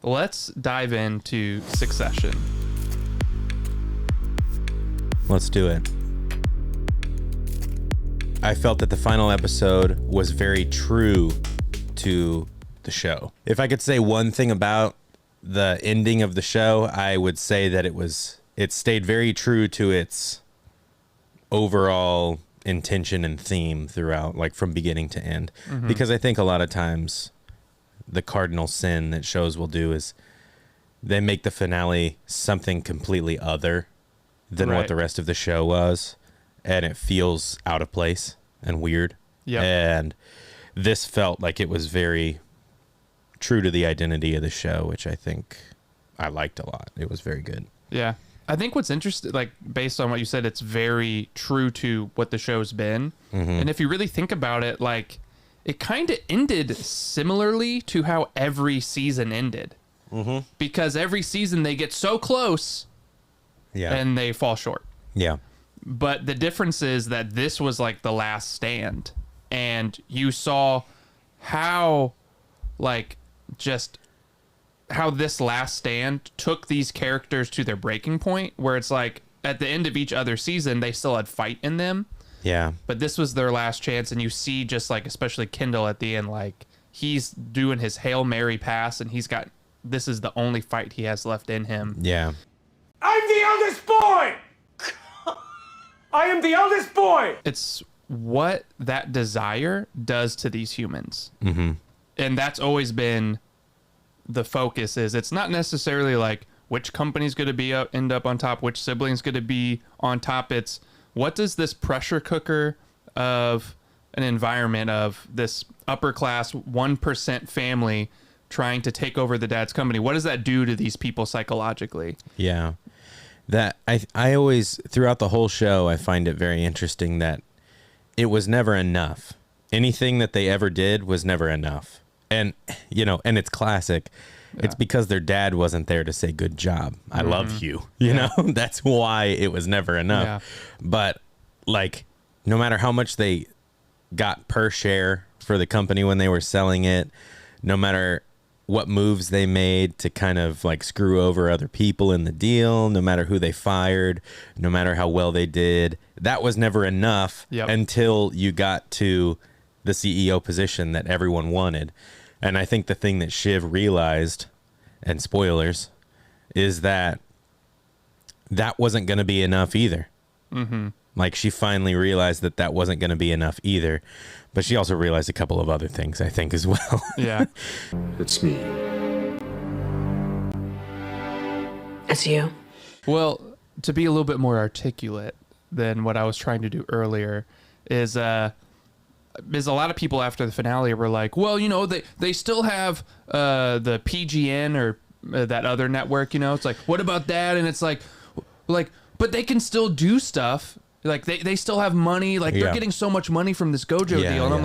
let's dive into Succession. Let's do it. I felt that the final episode was very true to the show. If I could say one thing about the ending of the show, I would say that it stayed very true to its overall intention and theme throughout, like from beginning to end. Because I think a lot of times the cardinal sin that shows will do is they make the finale something completely other than what the rest of the show was, and it feels out of place and weird. Yep. And this felt like it was very true to the identity of the show, which I think I liked a lot. It was very good. Yeah. I think what's interesting, like based on what you said, it's very true to what the show's been. And if you really think about it, like it kind of ended similarly to how every season ended. Because every season they get so close and they fall short. Yeah. But the difference is that this was like the last stand, and you saw how, like, just how this last stand took these characters to their breaking point, where it's like at the end of each other season, they still had fight in them. Yeah. But this was their last chance, and you see just like, especially Kendall at the end, like he's doing his Hail Mary pass, and this is the only fight he has left in him. Yeah. I'm the eldest boy! I am the eldest boy! It's what that desire does to these humans. And that's always been the focus. Is it's not necessarily like which company's going to be end up on top, which sibling's going to be on top. It's what does this pressure cooker of an environment of this upper class 1% family trying to take over the dad's company, what does that do to these people psychologically? Yeah. That I always, throughout the whole show, I find it very interesting that it was never enough. Anything that they ever did was never enough. And, you know, and it's classic. Yeah. It's because their dad wasn't there to say, good job. I love you. You know, that's why it was never enough. Yeah. But like, no matter how much they got per share for the company when they were selling it, no matter what moves they made to kind of like screw over other people in the deal, no matter who they fired, no matter how well they did, that was never enough until you got to the CEO position that everyone wanted. And I think the thing that Shiv realized, and spoilers, is that wasn't going to be enough either. Like she finally realized that wasn't going to be enough either. But she also realized a couple of other things, I think, as well. Yeah. It's me. It's you. Well, to be a little bit more articulate than what I was trying to do earlier is a lot of people after the finale were like, well, you know, they still have the PGN or that other network, you know, it's like, what about that? And it's like, but they can still do stuff. Like they still have money. Like they're getting so much money from this Gojo deal. And I'm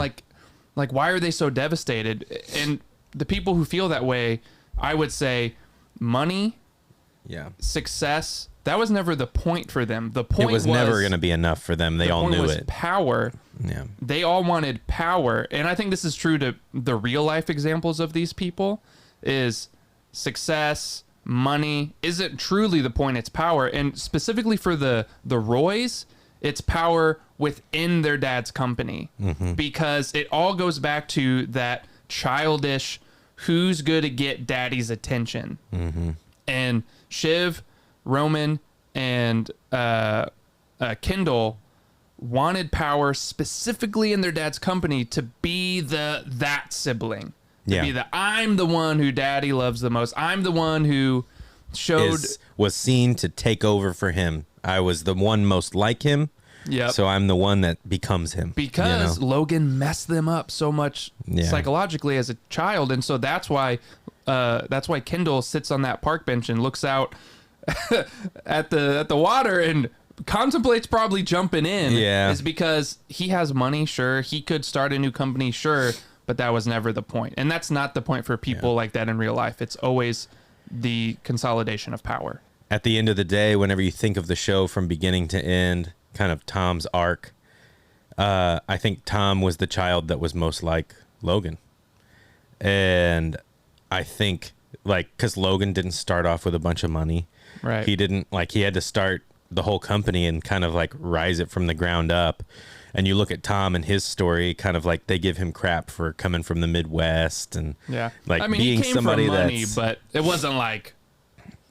like, why are they so devastated? And the people who feel that way, I would say money, success, that was never the point for them. The point was never going to be enough for them. They all knew it. Power. Yeah. They all wanted power. And I think this is true to the real life examples of these people is success, money isn't truly the point. It's power. And specifically for the Roys, it's power within their dad's company, because it all goes back to that childish, who's going to get daddy's attention. And Shiv, Roman, and Kendall wanted power specifically in their dad's company to be that sibling. To be I'm the one who daddy loves the most. I'm the one who was seen to take over for him. I was the one most like him. Yeah. So I'm the one that becomes him. Because Logan messed them up so much psychologically as a child. And so that's why Kendall sits on that park bench and looks out at the water and contemplates probably jumping in. Yeah. Is because he has money, sure. He could start a new company, sure. But that was never the point. And that's not the point for people like that in real life. It's always the consolidation of power. At the end of the day, whenever you think of the show from beginning to end, kind of Tom's arc, I think Tom was the child that was most like Logan. And I think like, because Logan didn't start off with a bunch of money. Right. He didn't, like, he had to start the whole company and kind of like rise it from the ground up. And you look at Tom and his story, kind of like they give him crap for coming from the Midwest and like I mean, being he came somebody from money, that's, but it wasn't like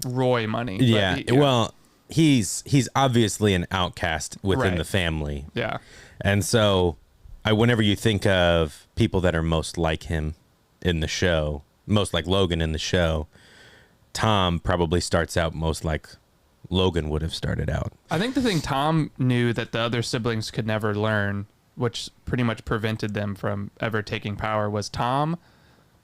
Roy money. But yeah. Well, he's obviously an outcast within the family. Yeah. And so whenever you think of people that are most like him in the show, most like Logan in the show, Tom probably starts out most like Logan would have started out. I think the thing Tom knew that the other siblings could never learn, which pretty much prevented them from ever taking power, was Tom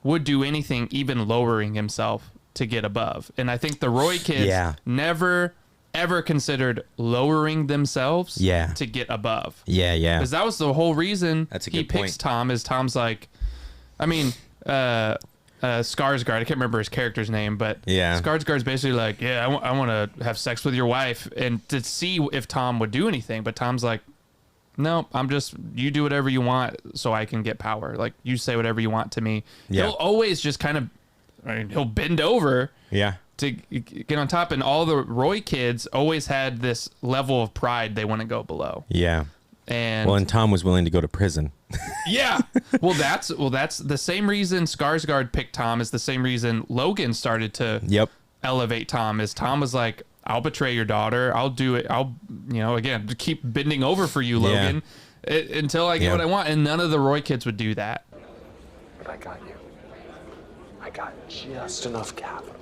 would do anything, even lowering himself to get above. And I think the Roy kids never, ever considered lowering themselves to get above. Yeah. Because that was the whole reason he picks point. Tom, is Tom's like, I mean, Skarsgård, I can't remember his character's name, but Skarsgård's basically like, I want to have sex with your wife, and to see if Tom would do anything. But Tom's like, no, you do whatever you want so I can get power. Like, you say whatever you want to me. He'll always just kind of, he'll bend over to get on top. And all the Roy kids always had this level of pride they want to go below. Yeah. And Tom was willing to go to prison. Yeah. Well, that's the same reason Skarsgård picked Tom is the same reason Logan started to elevate Tom. Is Tom was like, I'll betray your daughter. I'll do it. I'll, again, keep bending over for you, Logan, until I get what I want. And none of the Roy kids would do that. But I got you. I got just enough capital.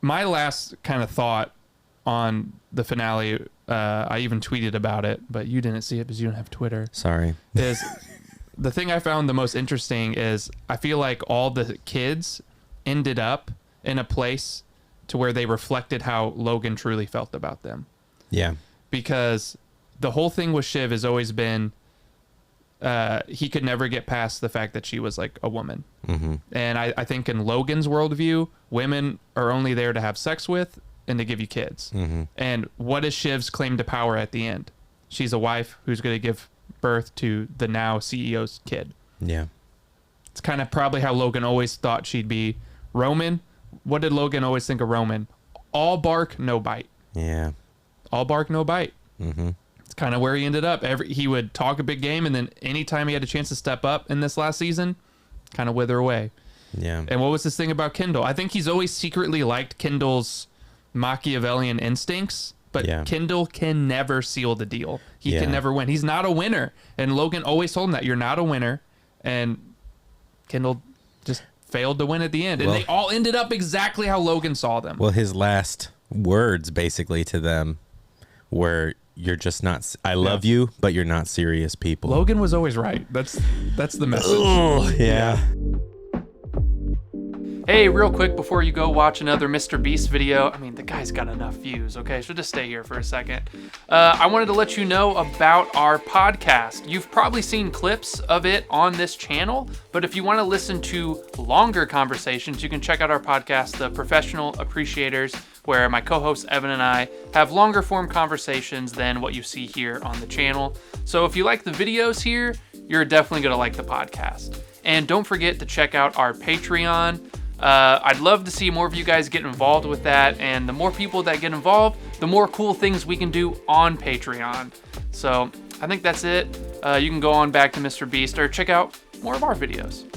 My last kind of thought on the finale, I even tweeted about it, but you didn't see it because you don't have Twitter. Sorry. Is the thing I found the most interesting is I feel like all the kids ended up in a place to where they reflected how Logan truly felt about them. Yeah. Because the whole thing with Shiv has always been he could never get past the fact that she was like a woman. Mm-hmm. And I think in Logan's worldview, women are only there to have sex with and to give you kids. Mm-hmm. And what is Shiv's claim to power at the end? She's a wife who's going to give birth to the now CEO's kid. Yeah. It's kind of probably how Logan always thought she'd be. Roman, what did Logan always think of Roman? All bark, no bite. Yeah. All bark, no bite. Mm-hmm. It's kind of where he ended up. He would talk a big game, and then anytime he had a chance to step up in this last season, kind of wither away. Yeah. And what was this thing about Kendall? I think he's always secretly liked Kendall's Machiavellian instincts, but Kendall can never seal the deal. He can never win. He's not a winner. And Logan always told him that you're not a winner. And Kendall just failed to win at the end. And they all ended up exactly how Logan saw them. Well, his last words basically to them were, you're just not, I love you, but you're not serious people. Logan was always right. That's the message. Oh, yeah. Hey, real quick before you go watch another Mr. Beast video, I mean, the guy's got enough views, okay? So just stay here for a second. I wanted to let you know about our podcast. You've probably seen clips of it on this channel, but if you want to listen to longer conversations, you can check out our podcast, The Professional Appreciators, where my co-host Evan and I have longer form conversations than what you see here on the channel. So if you like the videos here, you're definitely going to like the podcast. And don't forget to check out our Patreon. I'd love to see more of you guys get involved with that, and the more people that get involved, the more cool things we can do on Patreon. So I think that's it. You can go on back to Mr. Beast or check out more of our videos.